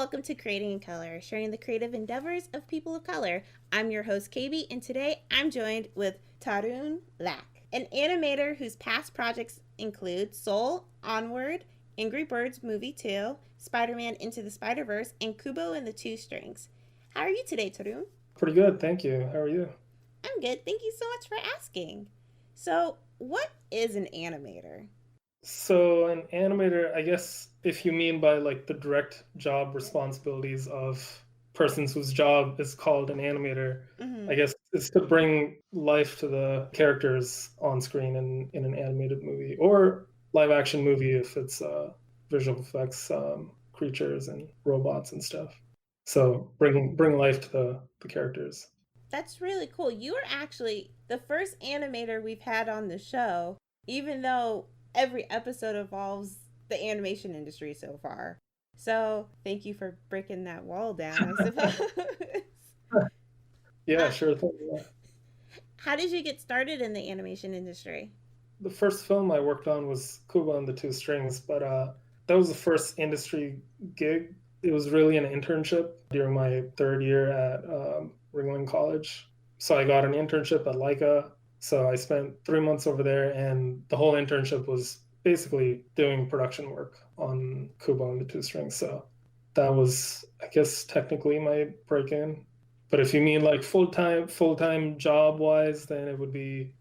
welcome to Creating in Color, sharing the creative endeavors of people of color. I'm your host, Kaybe, and today I'm joined with Tarun Lak, an animator whose past projects include Soul, Onward, Angry Birds Movie 2, Spider-Man Into the Spider-Verse, and Kubo and the Two Strings. How are you today, Tarun? Pretty good, thank you. How are you? I'm good. Thank you so much for asking. So, what is an animator? So, an animator, I guess if you mean by like the direct job responsibilities of persons whose job is called an animator, Mm-hmm. I guess is to bring life to the characters on screen in an animated movie or live action movie if it's visual effects, creatures and robots and stuff. So, bring life to the characters. That's really cool. You are actually the first animator we've had on the show, even though every episode involves the animation industry so far. So, thank you for breaking that wall down, I suppose. Yeah, uh, sure thing. how did you get started in the animation industry? The first film I worked on was Kuba and the Two Strings, but that was the first industry gig. It was really an internship during my third year at Ringling College. So I got an internship at Leica. So I spent 3 months over there, and the whole internship was basically doing production work on Kuba and the Two Strings. So that was, I guess, technically my break in. But if you mean like full time job wise, then it would be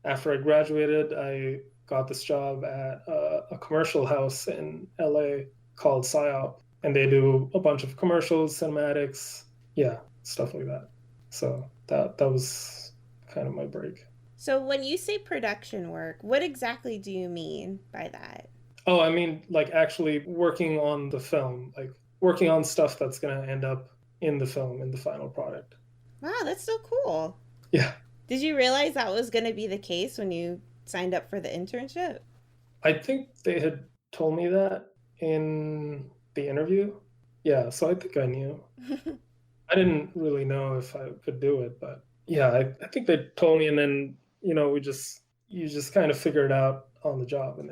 after I graduated, I got this job at a commercial house in LA called PsyOp, and they do a bunch of commercials, cinematics, yeah, stuff like that. So that was kind of my break. So, when you say production work, what exactly do you mean by that? Oh, I mean, like actually working on the film, like working on stuff that's gonna end up in the film, in the final product. Wow, that's so cool. Yeah, Did you realize that was going to be the case when you signed up for the internship? I think they had told me that in the interview. Yeah, so I think I knew. I didn't really know if I could do it, but yeah, I think they told me, and then we just you just kind of figure it out on the job, and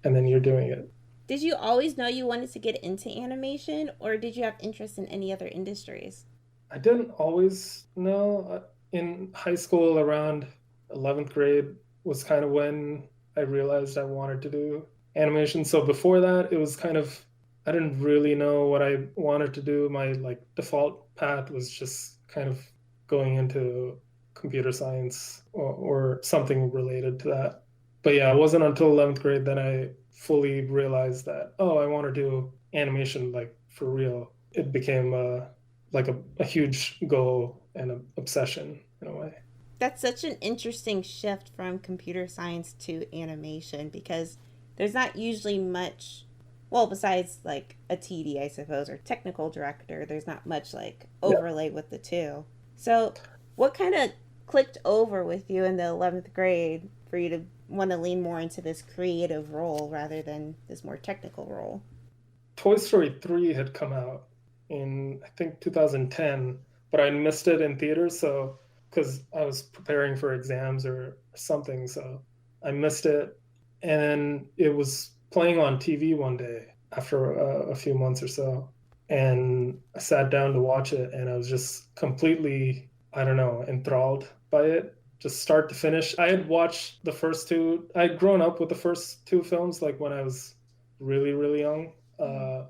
then you're doing it. Did you always know you wanted to get into animation, or did you have interest in any other industries? I didn't always know. In high school, around 11th grade was kind of when I realized I wanted to do animation. So before that, it was kind of I didn't really know what I wanted to do. My like default path was just kind of going into computer science or something related to that. But yeah, it wasn't until 11th grade that I fully realized that, oh, I want to do animation like for real. It became like a huge goal and an obsession in a way. That's such an interesting shift from computer science to animation because there's not usually much, well, besides like a TD, I suppose, or technical director, there's not much like Yeah. overlay with the two. So, what kind of clicked over with you in the 11th grade for you to want to lean more into this creative role rather than this more technical role? Toy Story 3 had come out in I think 2010, but I missed it in theaters, so because I was preparing for exams or something, so I missed it. And it was playing on TV one day after a few months or so, and I sat down to watch it, and I was just completely, I don't know, enthralled by it. Just start to finish. I had watched the first two. I had grown up with the first two films, like when I was really, really young, Mm-hmm. uh,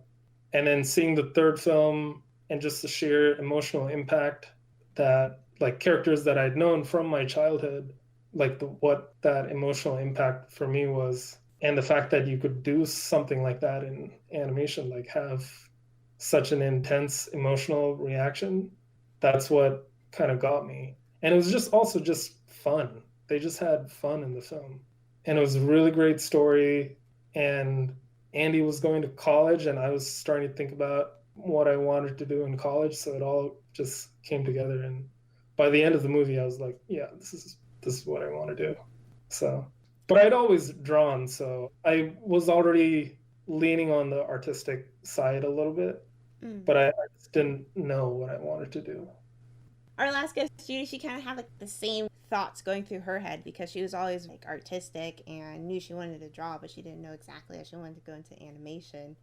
and then seeing the third film and just the sheer emotional impact that like characters that I'd known from my childhood, like what that emotional impact for me was, and the fact that you could do something like that in animation, like have such an intense emotional reaction, that's what kind of got me. And it was just also just fun. They just had fun in the film, and it was a really great story. And Andy was going to college, and I was starting to think about what I wanted to do in college. So it all just came together. And by the end of the movie, I was like, yeah, this is what I want to do. So, but I'd always drawn, so I was already leaning on the artistic side a little bit, Mm. but I just didn't know what I wanted to do. Our last guest, Judy, she kind of had like the same thoughts going through her head because she was always like artistic and knew she wanted to draw, but she didn't know exactly how she wanted to go into animation.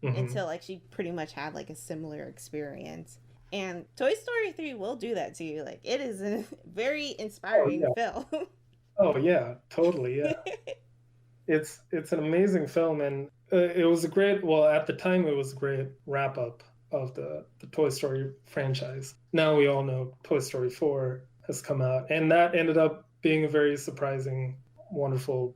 Hmm. until like she pretty much had like a similar experience. And Toy Story 3 will do that to you. Like it is a very Oh inspiring yeah. film. Oh yeah, totally. Yeah. It's an amazing film, and it was a great. Well, at the time, it was a great wrap up of the Toy Story franchise. Now we all know Toy Story 4 has come out, and that ended up being a very surprising, wonderful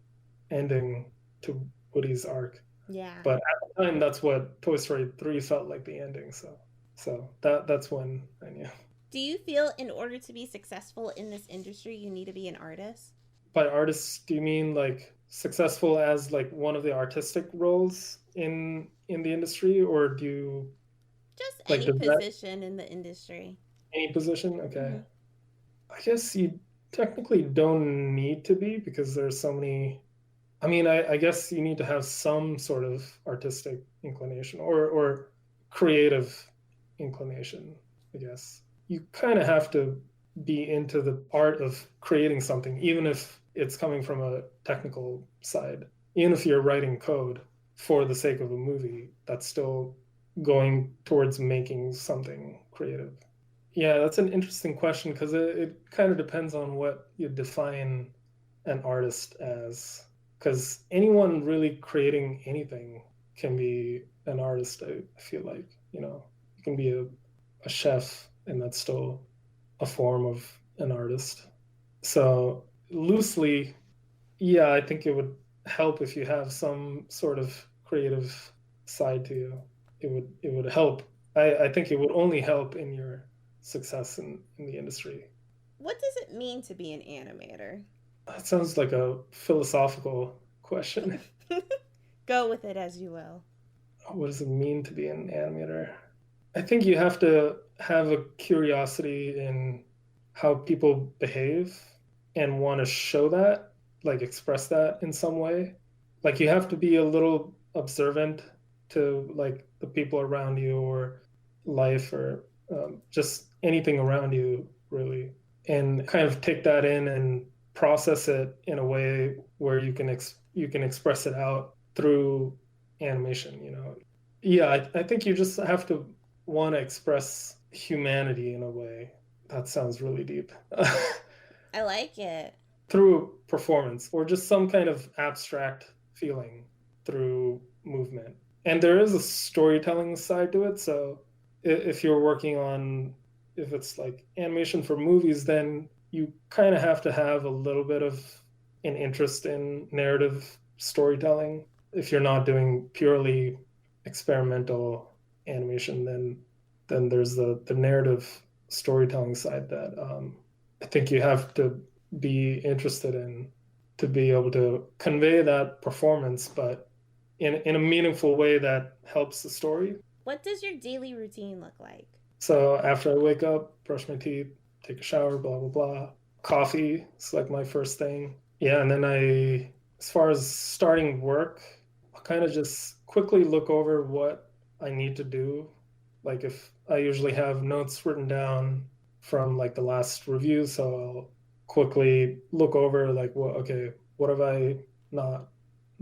ending to Woody's arc. Yeah. But at the time, that's what Toy Story 3 felt like the ending. So that's when I knew. Do you feel in order to be successful in this industry, you need to be an artist? By artists, do you mean like successful as like one of the artistic roles in the industry, or do you Just like any does that position in the industry. any position? Okay. Hmm. I guess you technically don't need to be because there's so many. I mean, I guess you need to have some sort of artistic inclination or creative inclination, I guess. You kind of have to be into the art of creating something, even if it's coming from a technical side. Even if you're writing code for the sake of a movie, that's still going towards making something creative. Yeah, that's an interesting question because it kind of depends on what you define an artist as. Because anyone really creating anything can be an artist, I feel like. You can be a chef, and that's still a form of an artist. So, loosely, yeah, I think it would help if you have some sort of creative side to you. It would help. I think it would only help in your success in the industry. What does it mean to be an animator? That sounds like a philosophical question. Go with it as you will. What does it mean to be an animator? I think you have to have a curiosity in how people behave and want to show that, like express that in some way. Like you have to be a little observant to like the people around you or life or just anything around you, really, and kind of take that in and process it in a way where you can express it out through animation. Yeah, I think you just have to want to express humanity in a way. That sounds really deep. I like it. Through performance or just some kind of abstract feeling through movement. And there is a storytelling side to it. So if you're working on, if it's like animation for movies, then you kind of have to have a little bit of an interest in narrative storytelling. If you're not doing purely experimental animation, then there's the narrative storytelling side that I think you have to be interested in to be able to convey that performance, but in a meaningful way that helps the story. What does your daily routine look like? So after I wake up, brush my teeth, take a shower, blah blah blah. Coffee is like my first thing. Yeah, and then as far as starting work, I'll kind of just quickly look over what I need to do. Like if I usually have notes written down from like the last review, so I'll quickly look over like what have I not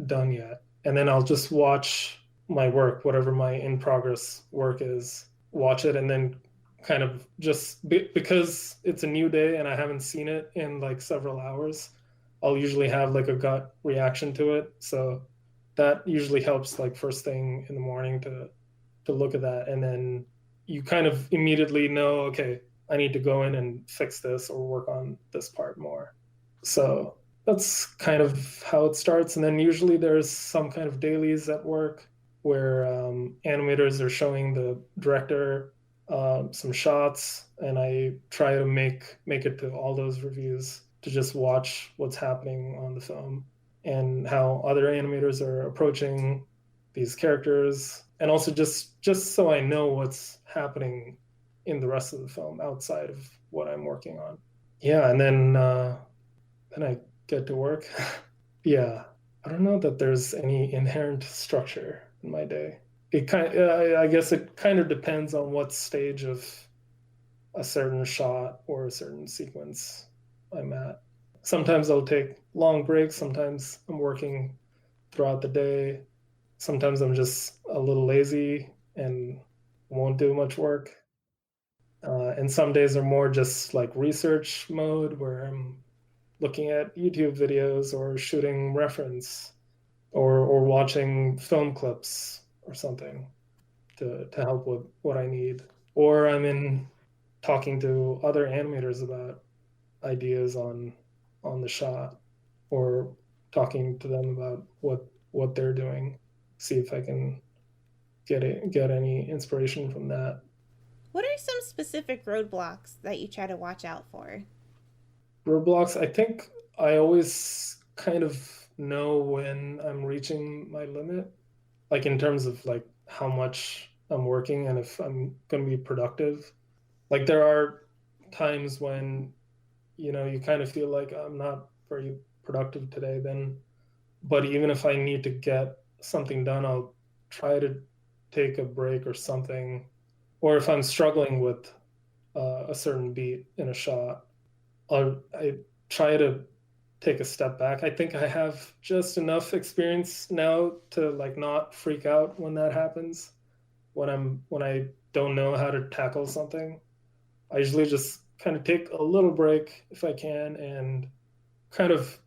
done yet? And then I'll just watch my work, whatever my in progress work is, watch it and then kind of just because it's a new day and I haven't seen it in like several hours, I'll usually have like a gut reaction to it. So that usually helps like first thing in the morning to look at that, and then you kind of immediately know, okay, I need to go in and fix this or work on this part more. So that's kind of how it starts. And then usually there's some kind of dailies at work where animators are showing the director some shots, and I try to make it to all those reviews to just watch what's happening on the film and how other animators are approaching these characters, and also just so I know what's happening in the rest of the film outside of what I'm working on. Yeah, and then I get to work. Yeah, I don't know that there's any inherent structure in my day. I guess it kind of depends on what stage of a certain shot or a certain sequence I'm at. Sometimes I'll take long breaks. Sometimes I'm working throughout the day. sometimes I'm just a little lazy and won't do much work. And some days are more just like research mode where I'm looking at YouTube videos or shooting reference or watching film clips or something to help with what I need. Or I'm in talking to other animators about ideas on the shot, or talking to them about what they're doing, see if I can get any inspiration from that. What are some specific roadblocks that you try to watch out for? Roadblocks, I think I always kind of know when I'm reaching my limit, like in terms of like how much I'm working and if I'm going to be productive. Like there are times when, you kind of feel like I'm not very productive today, then, but even if I need to get something done, I'll try to take a break or something. Or if I'm struggling with a certain beat in a shot, I try to take a step back. I think I have just enough experience now to like not freak out when that happens. When I don't know how to tackle something, I usually just kind of take a little break if I can and kind of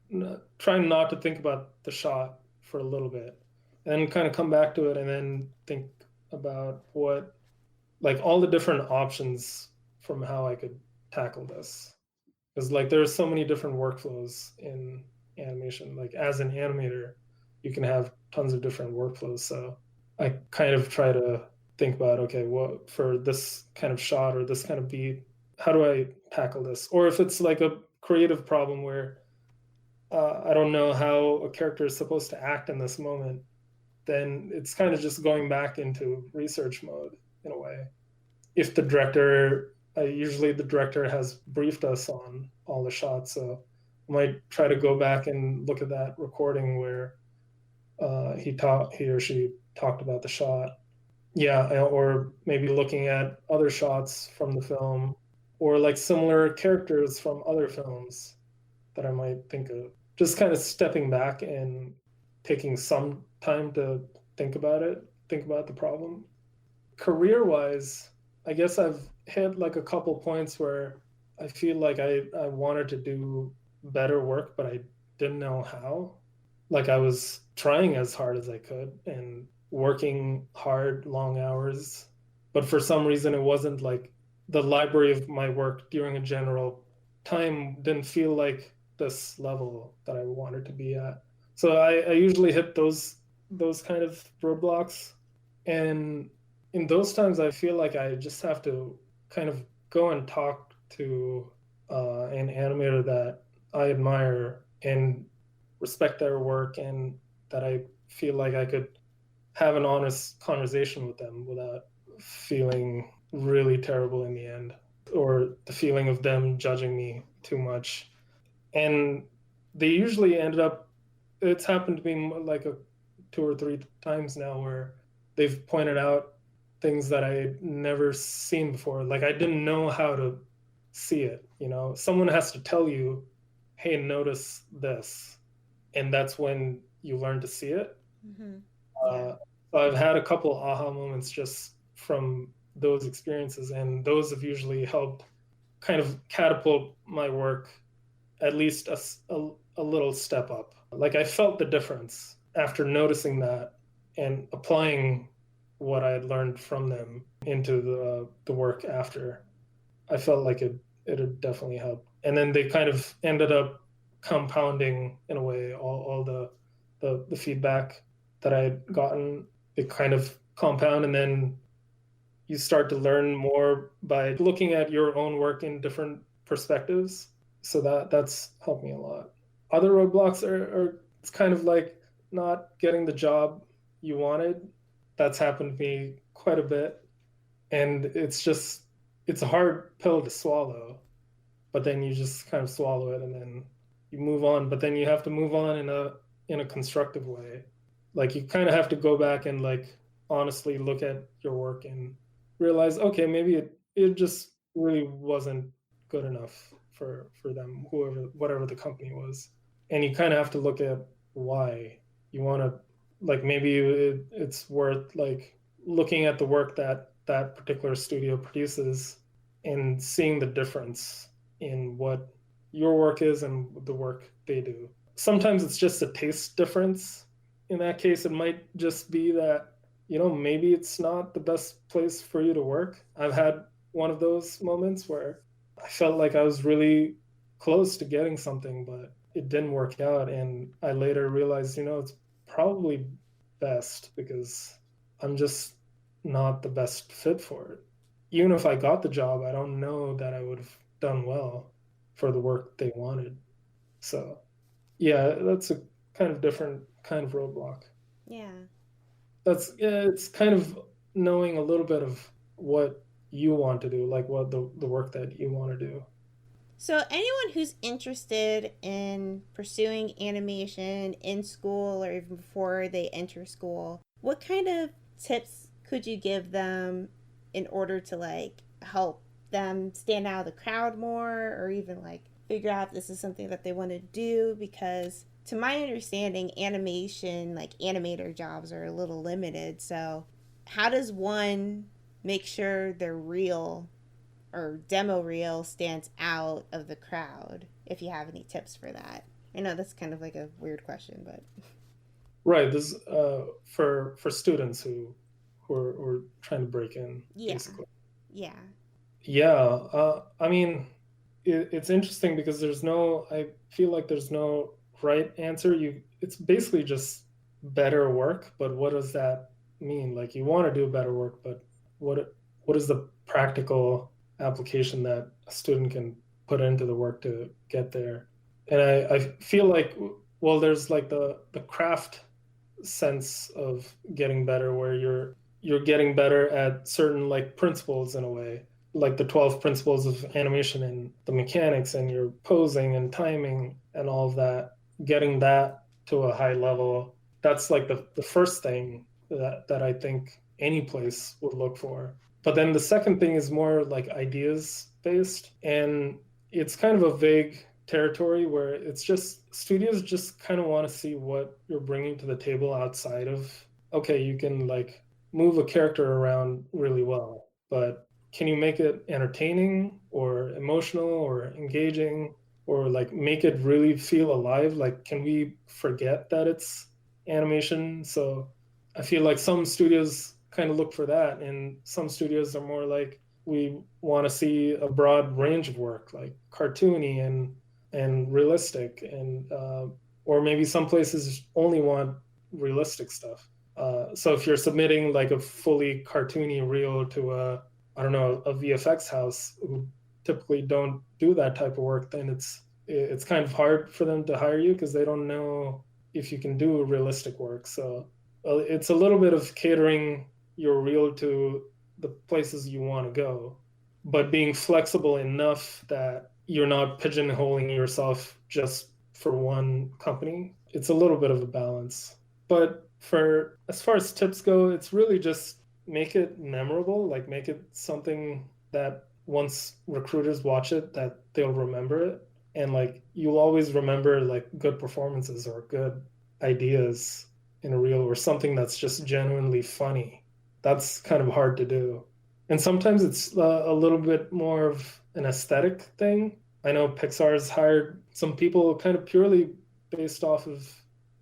try not to think about the shot for a little bit and kind of come back to it and then think about what like all the different options from how I could tackle this, because like there's so many different workflows in animation. Like as an animator, you can have tons of different workflows. So I kind of try to think about, okay, what for this kind of shot or this kind of beat, how do I tackle this? Or if it's like a creative problem where I don't know how a character is supposed to act in this moment, then it's kind of just going back into research mode in a way. If the director, usually the director has briefed us on all the shots, so I might try to go back and look at that recording where he or she talked about the shot. Yeah, or maybe looking at other shots from the film, or like similar characters from other films that I might think of. Just kind of stepping back and taking some time to think about it, think about the problem. Career wise, I guess I've hit like a couple points where I feel like I wanted to do better work, but I didn't know how. Like I was trying as hard as I could and working hard, long hours, but for some reason it wasn't like the library of my work during a general time didn't feel like this level that I wanted to be at. So I usually hit those kind of roadblocks. And in those times I feel like I just have to kind of go and talk to an animator that I admire and respect their work, and that I feel like I could have an honest conversation with them without feeling really terrible in the end, or the feeling of them judging me too much. And they usually ended up, it's happened to me like a 2 or 3 times now where they've pointed out things that I had never seen before. Like I didn't know how to see it. Someone has to tell you, hey, notice this, and that's when you learn to see it. Mm-hmm. Yeah. So I've had a couple aha moments just from those experiences, and those have usually helped kind of catapult my work at least a little step up. Like I felt the difference after noticing that and applying what I had learned from them into the work after. I felt like it had definitely helped. And then they kind of ended up compounding in a way all the feedback that I had gotten. It kind of compound, and then you start to learn more by looking at your own work in different perspectives. So that's helped me a lot. Other roadblocks are it's kind of like not getting the job you wanted. That's happened to me quite a bit, and it's a hard pill to swallow, but then you just kind of swallow it and then you move on. But then you have to move on in a constructive way. Like you kind of have to go back and like honestly look at your work and realize, okay, maybe it just really wasn't good enough for them, whoever, whatever the company was. And you kind of have to look at why you want to like maybe it's worth like looking at the work that that particular studio produces and seeing the difference in what your work is and the work they do. Sometimes it's just a taste difference. In that case, it might just be that, you know, maybe it's not the best place for you to work. I've had one of those moments where I felt like I was really close to getting something, but it didn't work out. And I later realized, you know, it's probably best because I'm just not the best fit for it. Even if I got the job, I don't know that I would have done well for the work they wanted. So, yeah, that's a kind of different kind of roadblock. Yeah. That's yeah, it's kind of knowing a little bit of what you want to do, like what the work that you want to do. So, anyone who's interested in pursuing animation in school or even before they enter school, what kind of tips could you give them in order to like help them stand out of the crowd more or even like figure out if this is something that they want to do? Because, to my understanding, animation, like animator jobs, are a little limited. So, how does one make sure they're real or demo reel stands out of the crowd, if you have any tips for that? I know that's kind of like a weird question, but Right, this for students who are trying to break in, yeah. basically. Yeah. Yeah, I mean, it's interesting because there's no, I feel like there's no right answer. It's basically just better work, but what does that mean? Like you want to do better work, but what is the practical application that a student can put into the work to get there? And I feel like, well, there's like the craft sense of getting better where you're getting better at certain like principles in a way, like the 12 principles of animation and the mechanics and your posing and timing and all of that, getting that to a high level. That's like the first thing that I think any place would look for. But then the second thing is more like ideas based, and it's kind of a vague territory where it's just studios just kind of want to see what you're bringing to the table outside of, okay, you can like move a character around really well, but can you make it entertaining or emotional or engaging or like make it really feel alive? Like, can we forget that it's animation? So I feel like some studios kind of look for that, and some studios are more like, we want to see a broad range of work, like cartoony and realistic, and or maybe some places only want realistic stuff. So if you're submitting like a fully cartoony reel to a, I don't know, a VFX house who typically don't do that type of work, then it's kind of hard for them to hire you because they don't know if you can do realistic work. So it's a little bit of catering your reel to the places you want to go, but being flexible enough that you're not pigeonholing yourself just for one company. It's a little bit of a balance. But for as far as tips go, it's really just make it memorable, like make it something that once recruiters watch it, that they'll remember it. And like you'll always remember like good performances or good ideas in a reel or something that's just genuinely funny. That's kind of hard to do. And sometimes it's a little bit more of an aesthetic thing. I know Pixar's hired some people kind of purely based off of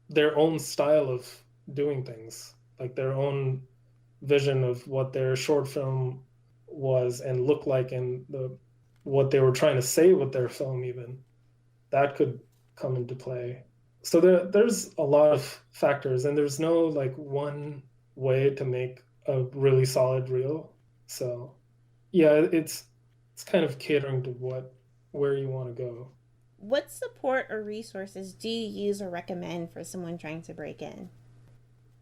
their own style of doing things, like their own vision of what their short film was and looked like, and the what they were trying to say with their film. Even that could come into play. So there's a lot of factors, and there's no like one way to make a really solid reel. So yeah, it's kind of catering to where you want to go. What support or resources do you use or recommend for someone trying to break in?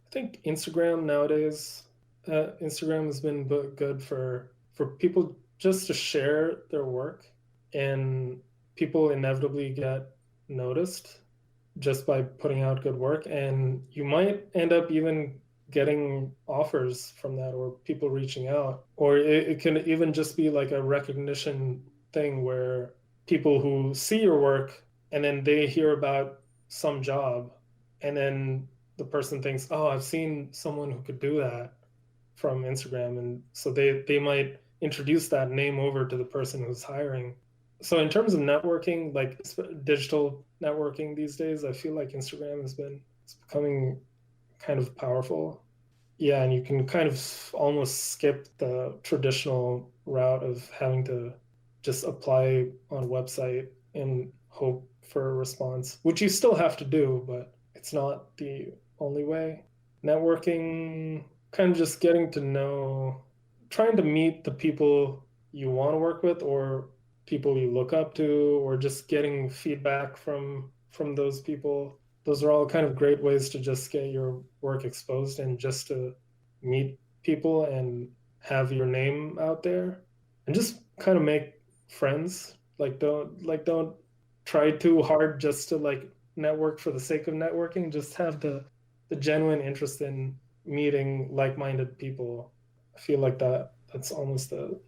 I think Instagram nowadays, Instagram has been good for people just to share their work, and people inevitably get noticed just by putting out good work, and you might end up even getting offers from that or people reaching out, or it can even just be like a recognition thing where people who see your work and then they hear about some job, and then the person thinks, oh, I've seen someone who could do that from Instagram, and so they might introduce that name over to the person who's hiring. So in terms of networking, like digital networking these days, I feel like Instagram it's becoming kind of powerful. Yeah, and you can kind of almost skip the traditional route of having to just apply on a website and hope for a response, which you still have to do, but it's not the only way. Networking, kind of just getting to know, trying to meet the people you want to work with or people you look up to, or just getting feedback from those people. Those are all kind of great ways to just get your work exposed and just to meet people and have your name out there and just kind of make friends. Don't try too hard just to like network for the sake of networking. Just have the genuine interest in meeting like-minded people. I feel like that's almost the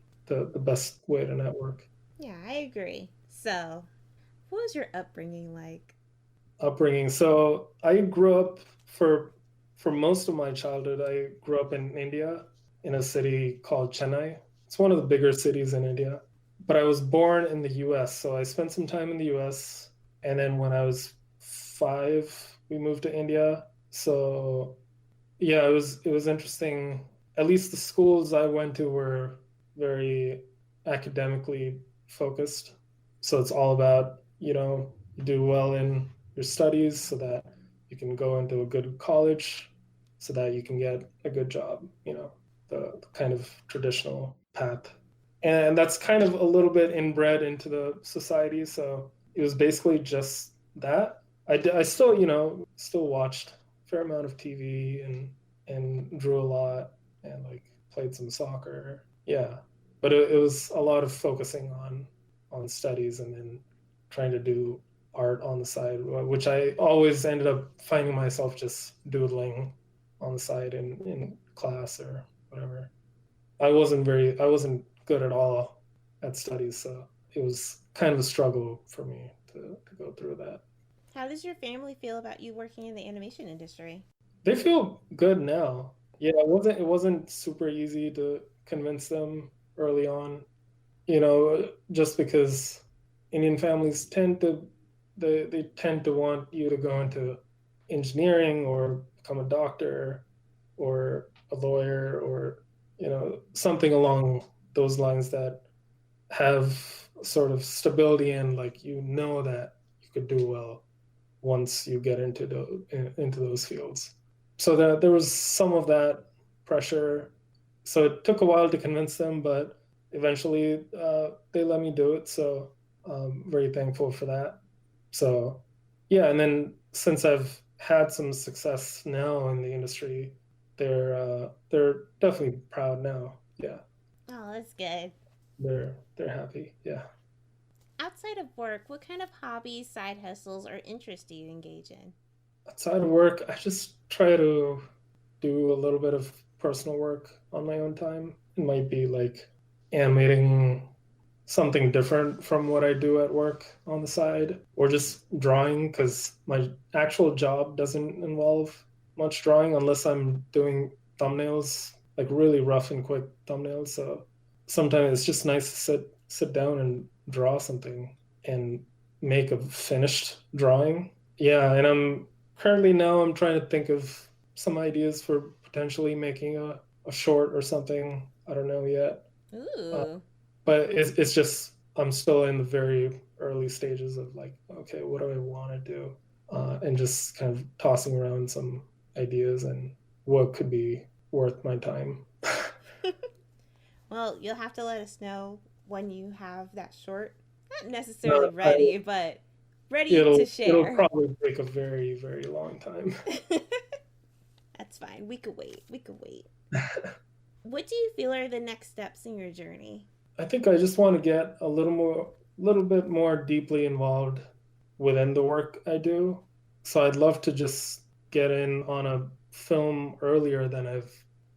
best way to network. Yeah, I agree. So, what was your upbringing like? Upbringing. So I grew up for most of my childhood. I grew up in India in a city called Chennai. It's one of the bigger cities in India. But I was born in the US, so I spent some time in the US. And then when I was 5, we moved to India. So yeah, it was interesting. At least the schools I went to were very academically focused. So it's all about, you do well in your studies so that you can go into a good college so that you can get a good job, the kind of traditional path. And that's kind of a little bit inbred into the society. So it was basically just that. I still, still watched a fair amount of TV and drew a lot and like played some soccer. Yeah. But it was a lot of focusing on studies and then trying to do art on the side, which I always ended up finding myself just doodling on the side in class or whatever. I wasn't good at all at studies, so it was kind of a struggle for me to go through that. How does your family feel about you working in the animation industry? They feel good now. Yeah, it wasn't super easy to convince them early on, just because Indian families they tend to want you to go into engineering or become a doctor or a lawyer or something along those lines that have sort of stability and like that you could do well once you get into those fields. So that there was some of that pressure. So it took a while to convince them, but eventually they let me do it. So I'm very thankful for that. So yeah, and then since I've had some success now in the industry, they're definitely proud now. Yeah, Oh, that's good. they're happy. Yeah. Outside of work, what kind of hobbies, side hustles, or interests do you engage in? Outside of work, I just try to do a little bit of personal work on my own time. It might be like animating something different from what I do at work on the side, or just drawing because my actual job doesn't involve much drawing unless I'm doing thumbnails, like really rough and quick thumbnails. So sometimes it's just nice to sit down and draw something and make a finished drawing. Yeah, and I'm trying to think of some ideas for potentially making a short or something. I don't know yet. Uh, Ooh. but it's just I'm still in the very early stages of like, okay, what do I want to do? And just kind of tossing around some ideas and what could be worth my time. Well, you'll have to let us know when you have that short. Not necessarily No, I, ready, but ready to it'll share. probably take a very, very long time. That's fine. We could wait. We could wait. What do you feel are the next steps in your journey? I think I just want to get little bit more deeply involved within the work I do. So I'd love to just get in on a film earlier than I've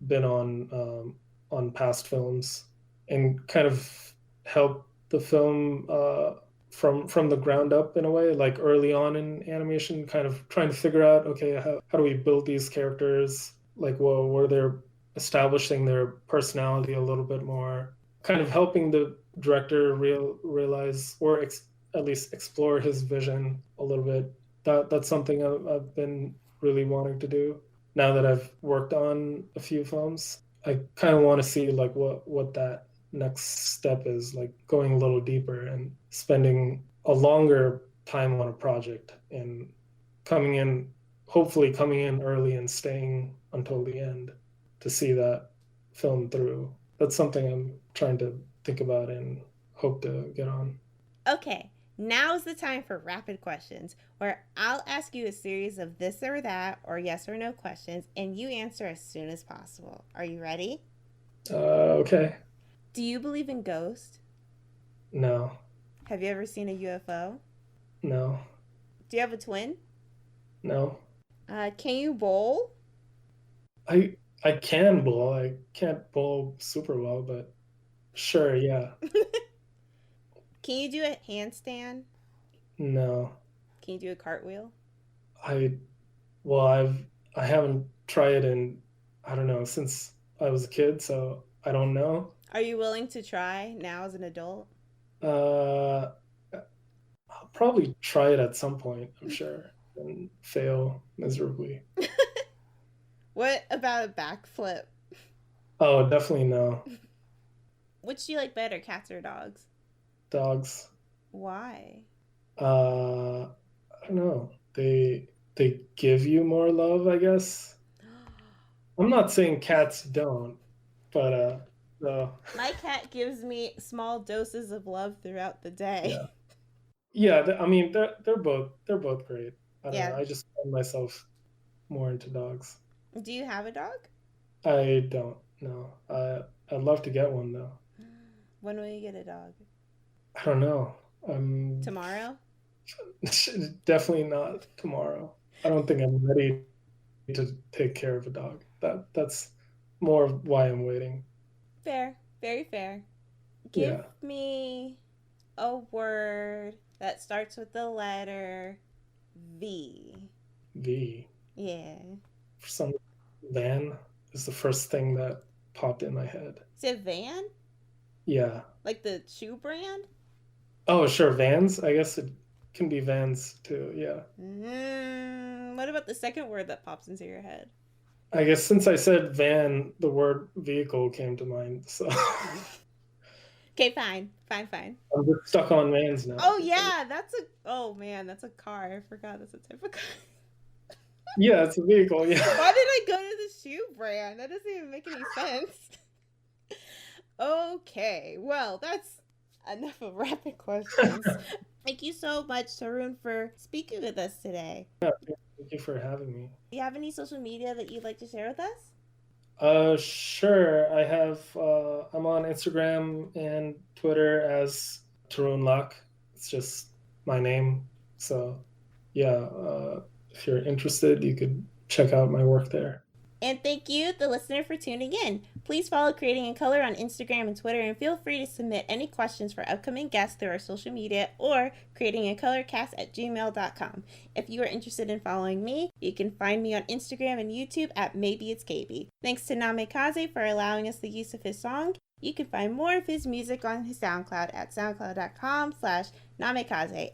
been on past films and kind of help the film from the ground up in a way, like early on in animation, kind of trying to figure out, okay, how do we build these characters? Like, well, where they're establishing their personality a little bit more, kind of helping the director realize or at least explore his vision a little bit. That's something I've been really wanting to do. Now that I've worked on a few films, I kind of want to see like what that next step is, like going a little deeper and spending a longer time on a project and coming in, hopefully coming in early and staying until the end to see that film through. That's something I'm trying to think about and hope to get on. Okay, now's the time for rapid questions, where I'll ask you a series of this or that or yes or no questions, and you answer as soon as possible. Are you ready? Okay. Do you believe in ghosts? No. Have you ever seen a UFO? No. Do you have a twin? No. Can you bowl? I can bowl. I can't bowl super well, but sure, yeah. Can you do a handstand? No. Can you do a cartwheel? I well, I haven't tried in, I don't know, since I was a kid, so I don't know. Are you willing to try now as an adult? Uh, I'll probably try it at some point, I'm sure, and fail miserably. What about a backflip? Oh, definitely no. Which do you like better, cats or dogs? Dogs. Why? I don't know. They give you more love, I guess. I'm not saying cats don't, but no. My cat gives me small doses of love throughout the day. Yeah. Yeah, I mean they're both great. I don't know. Yeah. I just find myself more into dogs. Do you have a dog? I don't know. I'd love to get one though. When will you get a dog? I don't know. I'm Tomorrow? definitely not tomorrow. I don't think I'm ready to take care of a dog. That's more of why I'm waiting. Fair. Very fair. Give Yeah. me a word that starts with the letter V. V. Yeah. For some van is the first thing that popped in my head. Is it van? Yeah. Like the shoe brand? Oh, sure, Vans. I guess it can be Vans too. Yeah. What about the second word that pops into your head? I guess since I said van, the word vehicle came to mind. So Okay, fine. Fine. I'm just stuck on vans now. Oh, yeah. Oh, man. That's a car. I forgot that's a type of car. Yeah, it's a vehicle. Yeah. Why did I go to the shoe brand? That doesn't even make any sense. Okay. Well, that's enough of rapid questions. Thank you so much, Tarun, for speaking with us today. Thank you for having me. Do you have any social media that you'd like to share with us? Sure. I have. I'm on Instagram and Twitter as Tarun Lak. It's just my name. So, yeah. If you're interested, you could check out my work there. And thank you, the listener, for tuning in. Please follow Creating in Color on Instagram and Twitter, and feel free to submit any questions for upcoming guests through our social media or creatingincolorcast@gmail.com. If you are interested in following me, you can find me on Instagram and YouTube at Maybe It's Kaybe. Thanks to Namikaze for allowing us the use of his song. You can find more of his music on his SoundCloud at soundcloud.com/Namikaze, Namikaze.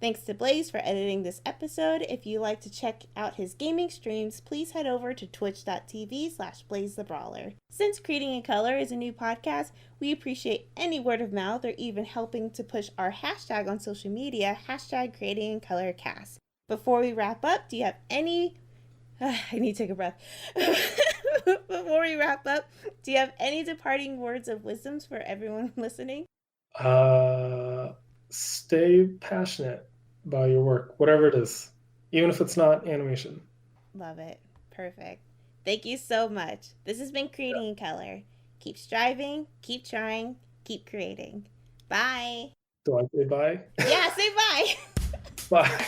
Thanks to Blaze for editing this episode. If you'd like to check out his gaming streams, please head over to twitch.tv/BlazeTheBrawler. Since Creating in Color is a new podcast, we appreciate any word of mouth or even helping to push our hashtag on social media, #CreatingInColorCast. Before we wrap up, do you have any... I need to take a breath. Before we wrap up, do you have any departing words of wisdoms for everyone listening? Stay passionate about your work, whatever it is, even if it's not animation. Love it. Perfect. Thank you so much. This has been Creating in Color. Keep striving, keep trying, keep creating. Bye. Do I say bye? Yeah, say bye. Bye.